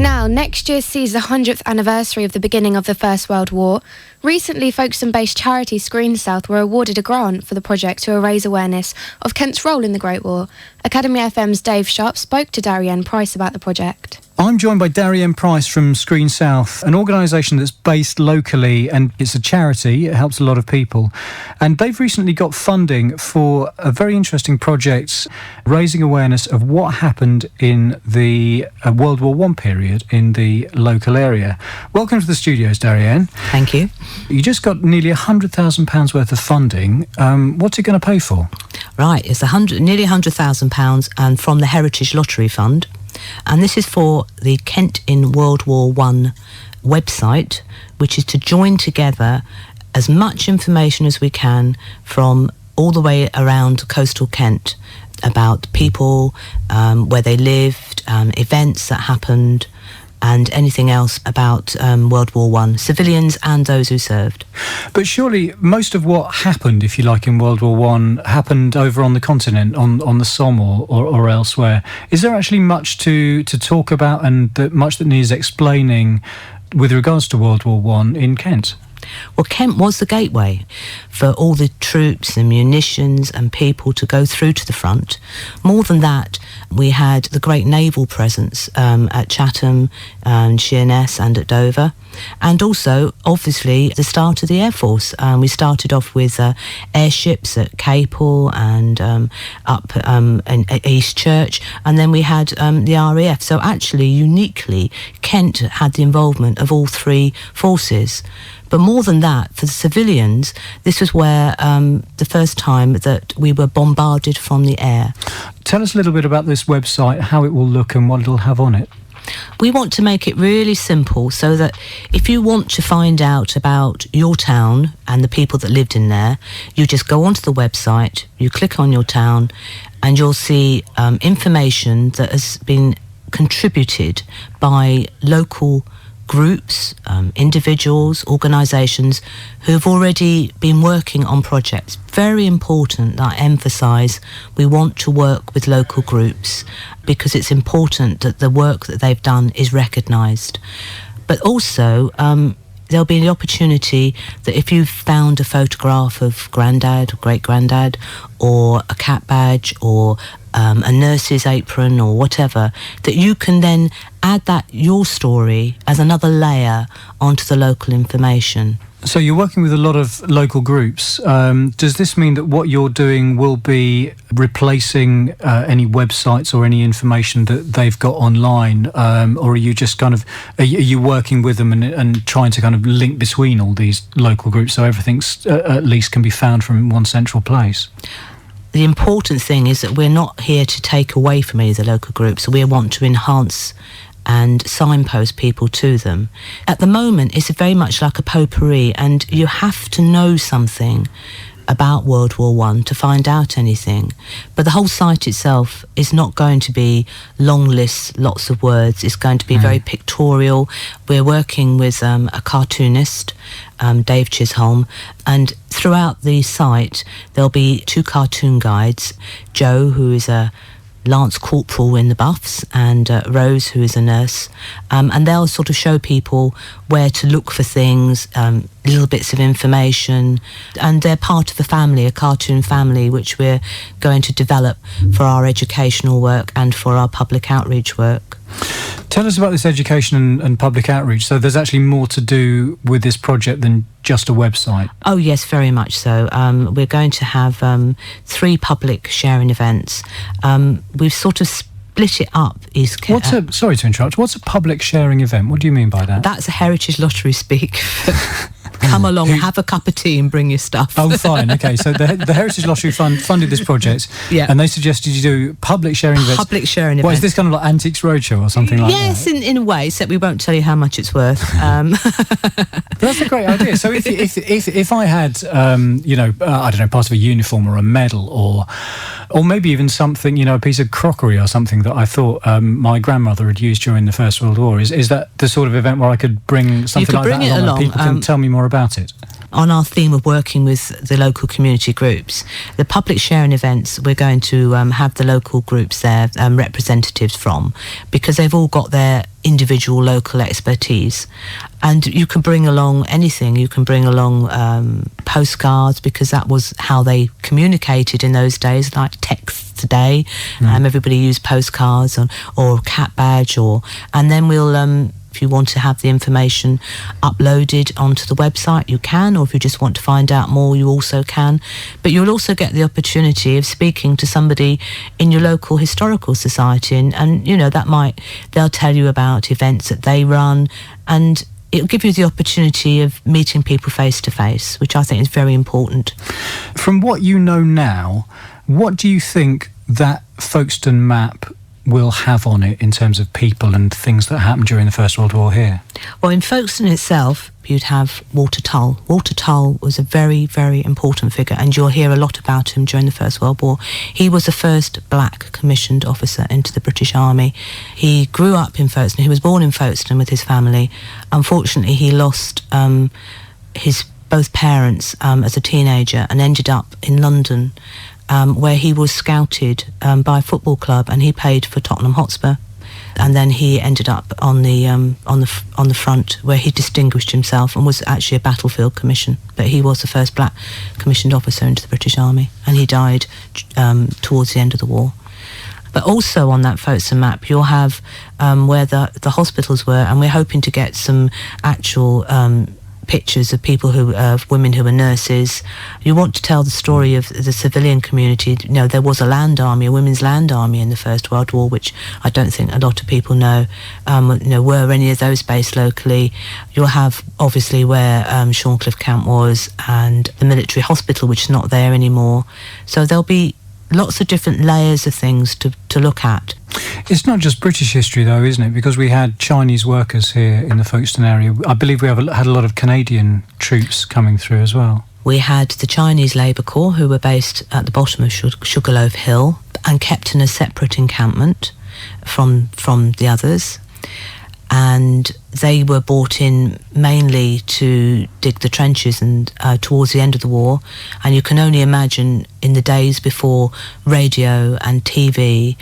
Now, next year sees the 100th anniversary of the beginning of the First World War. Recently, Folkestone-based charity Screen South were awarded a grant for the project to raise awareness of Kent's role in the Great War. Academy FM's Dave Sharp spoke to Darrienne Price about the project. I'm joined by Darrienne Price from Screen South, an organisation that's based locally, and it's a charity. It helps a lot of people. And they've recently got funding for a very interesting project raising awareness of what happened in the World War I period in the local area. Welcome to the studios, Darrienne. Thank you. You just got nearly £100,000 worth of funding. What's it going to pay for? Right, it's nearly £100,000 and from the Heritage Lottery Fund. And this is for the Kent in World War I website, which is to join together as much information as we can from all the way around coastal Kent about people, where they lived, events that happened, and anything else about World War I, civilians and those who served. But surely most of what happened, if you like, in World War I happened over on the continent, on the Somme or elsewhere. Is there actually much to talk about and much that needs explaining with regards to World War I in Kent? Well, Kent was the gateway for all the troops and munitions and people to go through to the front. More than that, we had the great naval presence at Chatham and Sheerness and at Dover. And also, obviously, the start of the Air Force. We started off with airships at Capel and up in East Church, and then we had the RAF. So actually, uniquely, Kent had the involvement of all three forces. But more than that, for the civilians, this was where the first time that we were bombarded from the air. Tell us a little bit about this website, how it will look and what it'll have on it. We want to make it really simple so that if you want to find out about your town and the people that lived in there, you just go onto the website, you click on your town, and you'll see information that has been contributed by local groups, individuals, organisations who have already been working on projects. Very important that I emphasise we want to work with local groups because it's important that the work that they've done is recognised. But also there'll be the opportunity that if you've found a photograph of granddad or great-granddad or a cap badge or a nurse's apron or whatever, that you can then add that, your story, as another layer onto the local information. So you're working with a lot of local groups. Does this mean that what you're doing will be replacing any websites or any information that they've got online? Or are you just kind of, are you working with them and trying to kind of link between all these local groups so everything's at least can be found from one central place? The important thing is that we're not here to take away from any of the local groups. We want to enhance and signpost people to them. At the moment, it's very much like a potpourri, and you have to know something about World War I to find out anything. But the whole site itself is not going to be long lists, lots of words. It's going to be very pictorial. We're working with a cartoonist, Dave Chisholm, and throughout the site there'll be two cartoon guides, Joe, who is a Lance Corporal in the Buffs, and Rose, who is a nurse, and they'll sort of show people where to look for things, little bits of information, and they're part of a family, a cartoon family, which we're going to develop for our educational work and for our public outreach work. Tell us about this education and public outreach. So there's actually more to do with this project than just a website? Oh yes, very much so. We're going to have 3 public sharing events. We've sort of split it up. Sorry to interrupt. What's a public sharing event? What do you mean by that? That's a Heritage Lottery speak. Come along, have a cup of tea and bring your stuff. Oh, fine. Okay, so the Heritage Lottery Fund funded this project, and they suggested you do public sharing events. Public sharing events. What, is this kind of like Antiques Roadshow or something like that? Yes, in a way, except we won't tell you how much it's worth. That's a great idea. So if I had, I don't know, part of a uniform or a medal or maybe even something, a piece of crockery or something that I thought my grandmother had used during the First World War, is that the sort of event where I could bring something like that along and people can tell me more about it? On our theme of working with the local community groups, the public sharing events, we're going to have the local groups there, representatives from, because they've all got their individual local expertise. And you can bring along anything. You can bring along postcards, because that was how they communicated in those days, like text today. Everybody used postcards or a cat badge, and then we'll if you want to have the information uploaded onto the website, you can, or if you just want to find out more, you also can. But you'll also get the opportunity of speaking to somebody in your local historical society, and you know, they'll tell you about events that they run, and it'll give you the opportunity of meeting people face to face, which I think is very important. From what you know now, what do you think that Folkestone map will have on it in terms of people and things that happened during the First World War here? Well, in Folkestone itself, you'd have Walter Tull. Walter Tull was a very, very important figure, and you'll hear a lot about him during the First World War. He was the first black commissioned officer into the British Army. He grew up in Folkestone. He was born in Folkestone with his family. Unfortunately, he lost his both parents as a teenager and ended up in London, where he was scouted by a football club, and he played for Tottenham Hotspur. And then he ended up on the front, where he distinguished himself and was actually a battlefield commission. But he was the first black commissioned officer into the British Army, and he died towards the end of the war. But also on that Folkestone map, you'll have where the hospitals were, and we're hoping to get some actual pictures of people women who were nurses. You want to tell the story of the civilian community. You know, there was a land army, a women's land army in the First World War, which I don't think a lot of people know. Were any of those based locally? You'll have obviously where Shorncliffe Camp was, and the military hospital, which is not there anymore. So there'll be lots of different layers of things to look at. It's not just British history, though, isn't it? Because we had Chinese workers here in the Folkestone area. I believe we had a lot of Canadian troops coming through as well. We had the Chinese Labour Corps, who were based at the bottom of Sugarloaf Hill and kept in a separate encampment from the others. And they were brought in mainly to dig the trenches and towards the end of the war. And you can only imagine, in the days before radio and TV,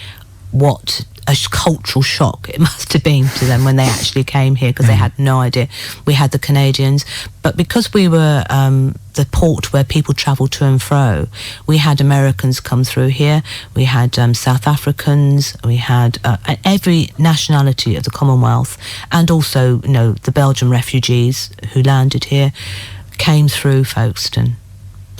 what a cultural shock it must have been to them when they actually came here, because they had no idea. We had the Canadians, but because we were the port where people travelled to and fro, we had Americans come through here, we had South Africans, we had every nationality of the Commonwealth, and also, you know, the Belgian refugees who landed here came through Folkestone.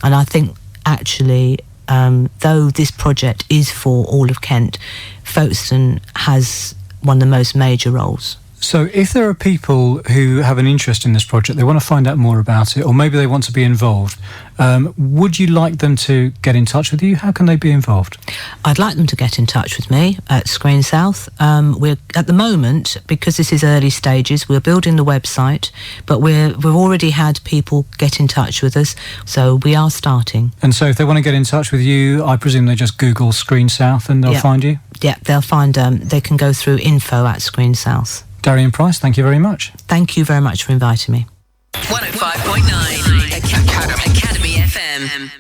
And I think actually, though this project is for all of Kent, Folkestone has one of the most major roles. So if there are people who have an interest in this project, they want to find out more about it, or maybe they want to be involved, would you like them to get in touch with you? How can they be involved? I'd like them to get in touch with me at Screen South. We're at the moment, because this is early stages, we're building the website, but we've already had people get in touch with us, so we are starting. And so if they want to get in touch with you, I presume they just Google Screen South and they'll find you? Yeah, they'll find, they can go through info@Screen South. Darrienne Price, thank you very much. Thank you very much for inviting me. 105.9 Academy FM.